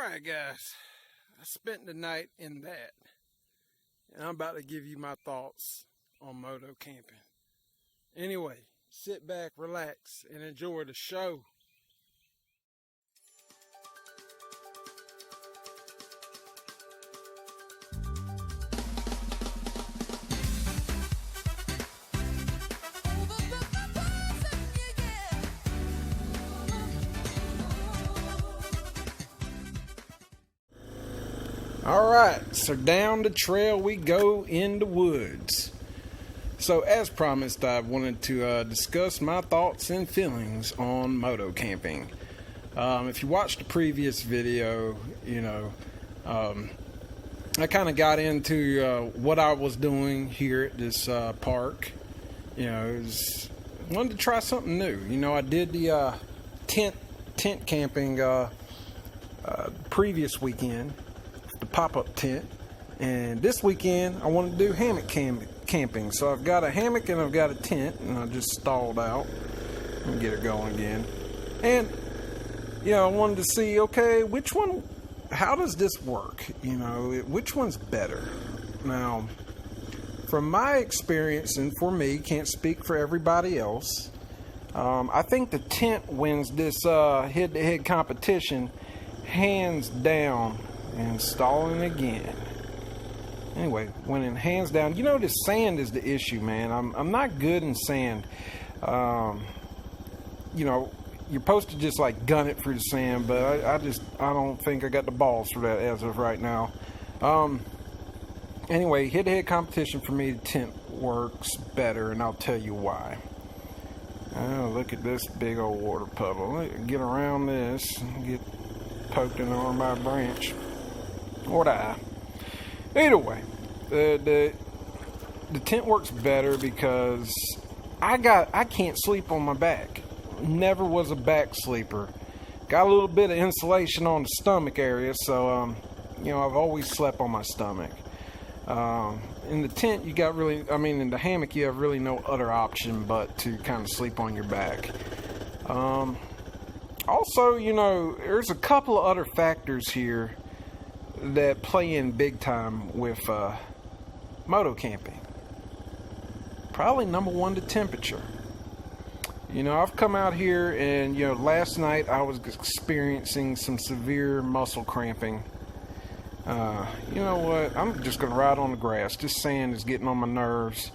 Alright guys, I spent the night in that, and I'm about to give you my thoughts on moto camping. Anyway, sit back, relax, and enjoy the show. Alright, so down the trail we go in the woods. So as promised, I wanted to discuss my thoughts and feelings on moto camping. If you watched the previous video, you know, I kind of got into what I was doing here at this park. You know, wanted to try something new. You know, I did the tent camping previous weekend. The pop-up tent, and this weekend I want to do hammock camping. So I've got a hammock and I've got a tent, and I just stalled out and get it going again. And you know, I wanted to see, okay, which one, how does this work? You know, which one's better? Now, from my experience, and for me, can't speak for everybody else, I think the tent wins this head-to-head competition hands down. Installing again. Anyway, winning hands down. You know, the sand is the issue, man. I'm not good in sand. You know, you're supposed to just like gun it through the sand, but I don't think I got the balls for that as of right now. Anyway, head-to-head competition for me, the tent works better, and I'll tell you why. Oh, look at this big old water puddle. Get around this and get poked in the arm by a branch. Or die. Either way, the tent works better because I can't sleep on my back. Never was a back sleeper. Got a little bit of insulation on the stomach area, so you know, I've always slept on my stomach. In the tent, you got really, I mean, in the hammock, you have really no other option but to kind of sleep on your back. Also, you know, there's a couple of other factors here that play in big time with moto camping. Probably number one, the temperature. You know, I've come out here and, you know, last night I was experiencing some severe muscle cramping. You know what, I'm just gonna ride on the grass. This sand is getting on my nerves,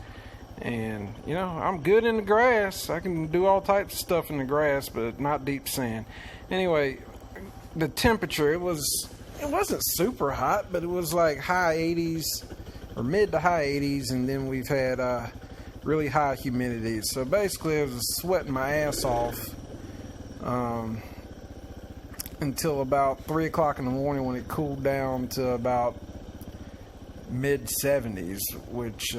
and you know, I'm good in the grass. I can do all types of stuff in the grass, but not deep sand. Anyway, the temperature, it wasn't super hot, but it was like high 80s or mid to high 80s, and then we've had really high humidity. So basically I was sweating my ass off until about 3 o'clock in the morning, when it cooled down to about mid 70s, which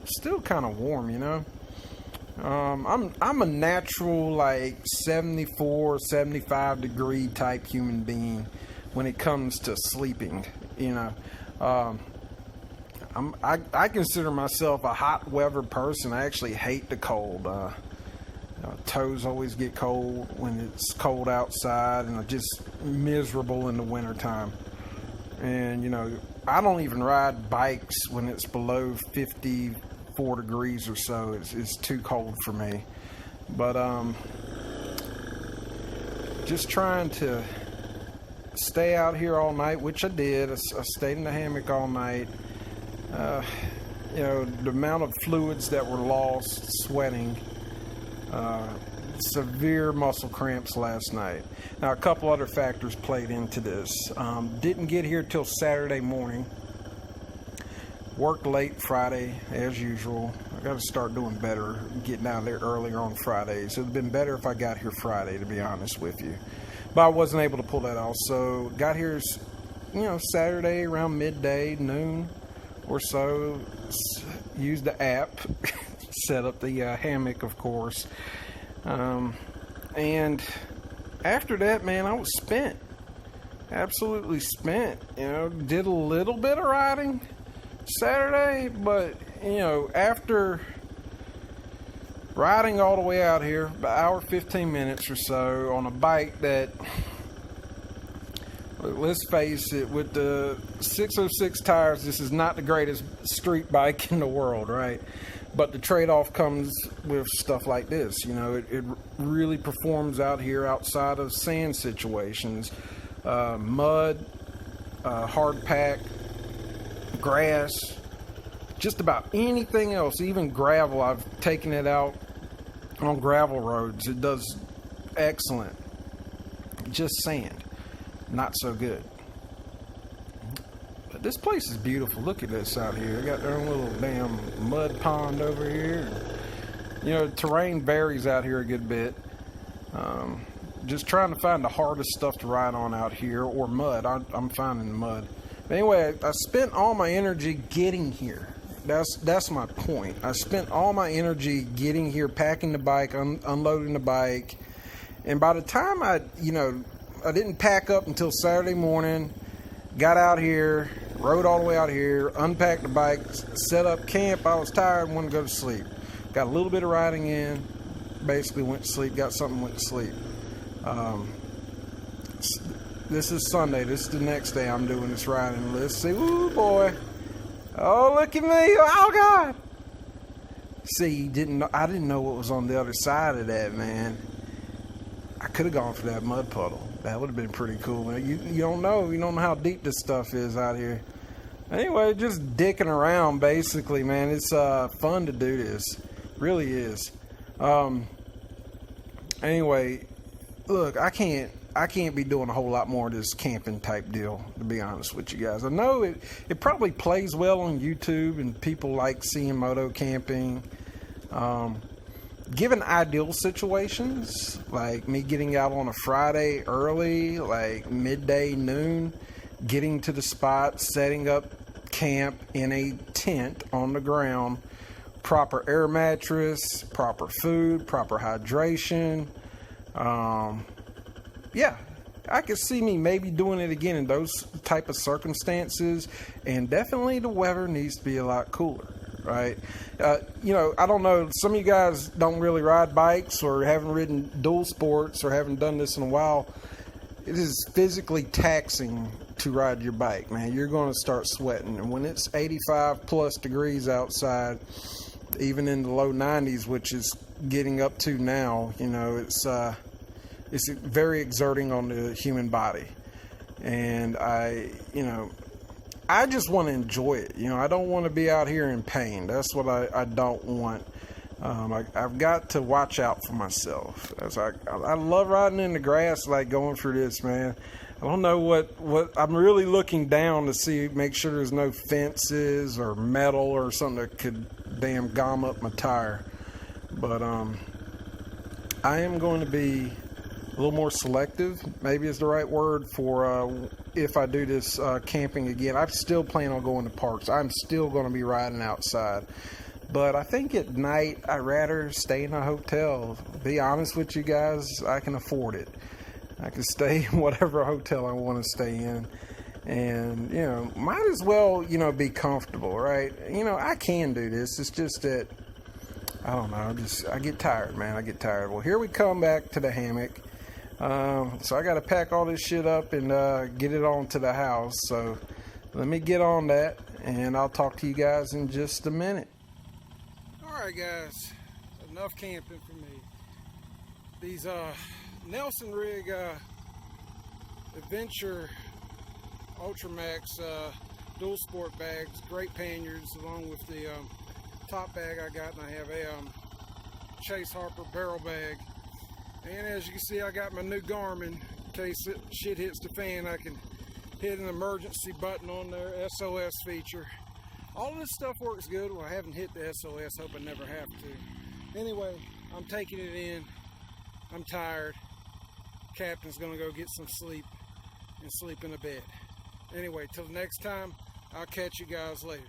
still kind of warm, you know. I'm a natural like 74, 75 degree type human being when it comes to sleeping, you know. I consider myself a hot weather person. I actually hate the cold. Toes always get cold when it's cold outside, and I'm just miserable in the wintertime. And you know, I don't even ride bikes when it's below 54 degrees or so. It's too cold for me. But just trying to stay out here all night, which I did. I stayed in the hammock all night. You know, the amount of fluids that were lost sweating, severe muscle cramps last night. Now, a couple other factors played into this. Didn't get here till Saturday morning. Worked late Friday, as usual. I got to start doing better, getting out there earlier on Fridays. It would have been better if I got here Friday, to be honest with you. But I wasn't able to pull that off. So got here, you know, Saturday around midday, noon or so. Used the app, set up the hammock, of course. And after that, man, I was spent. Absolutely spent. You know, did a little bit of riding Saturday, but you know, after riding all the way out here, about an hour 15 minutes or so on a bike that let's face it, with the 606 tires, this is not the greatest street bike in the world, right? But the trade-off comes with stuff like this. You know, it really performs out here outside of sand situations. Mud, hard pack, grass, just about anything else, even gravel. I've taken it out on gravel roads. It does excellent. Just sand, not so good. But this place is beautiful. Look at this out here. They got their own little damn mud pond over here. You know, terrain varies out here a good bit. Just trying to find the hardest stuff to ride on out here, or mud. I'm finding mud. But anyway, I spent all my energy getting here. That's my point. I spent all my energy getting here, packing the bike, unloading the bike, and by the time I didn't pack up until Saturday morning. Got out here, rode all the way out here, unpacked the bike, set up camp. I was tired and wanted to go to sleep. Got a little bit of riding in, basically went to sleep, got something, went to sleep. This is Sunday. This is the next day I'm doing this riding. Let's see. Ooh, boy. Oh, look at me. Oh, God. See, I didn't know what was on the other side of that, man. I could have gone for that mud puddle. That would have been pretty cool, man. You don't know. You don't know how deep this stuff is out here. Anyway, just dicking around, basically, man. It's fun to do this. Really is. Anyway, look, I can't be doing a whole lot more of this camping type deal, to be honest with you guys. I know it probably plays well on YouTube, and people like seeing moto camping. Given ideal situations, like me getting out on a Friday early, like midday, noon, getting to the spot, setting up camp in a tent on the ground, proper air mattress, proper food, proper hydration. Yeah, I could see me maybe doing it again in those type of circumstances, and definitely the weather needs to be a lot cooler. Right, I don't know. Some of you guys don't really ride bikes, or haven't ridden dual sports, or haven't done this in a while. It is physically taxing to ride your bike, man. You're going to start sweating, and when it's 85 plus degrees outside, even in the low 90s, which is getting up to now, it's very exerting on the human body, and I just want to enjoy it. I don't want to be out here in pain. That's what I don't want. I've got to watch out for myself. I love riding in the grass, like going through this, man. I don't know what I'm really looking down to make sure there's no fences or metal or something that could damn gum up my tire. But I am going to be a little more selective, maybe is the right word, for if I do this camping again. I still plan on going to parks. I'm still going to be riding outside. But I think at night I'd rather stay in a hotel. Be honest with you guys, I can afford it. I can stay in whatever hotel I want to stay in. And, might as well, be comfortable, right? I can do this. It's just that, I don't know, I get tired, man. I get tired. Well, here we come back to the hammock. So I got to pack all this shit up and get it on to the house. So let me get on that, and I'll talk to you guys in just a minute. Alright guys, enough camping for me. These Nelson Rigg Adventure Ultramax dual sport bags, great Panyards, along with the top bag I got, and I have a Chase Harper barrel bag. And as you can see, I got my new Garmin. In case shit hits the fan, I can hit an emergency button on their SOS feature. All this stuff works good. Well, I haven't hit the SOS, hope I never have to. Anyway, I'm taking it in. I'm tired. Captain's gonna go get some sleep and sleep in a bed. Anyway, till the next time, I'll catch you guys later.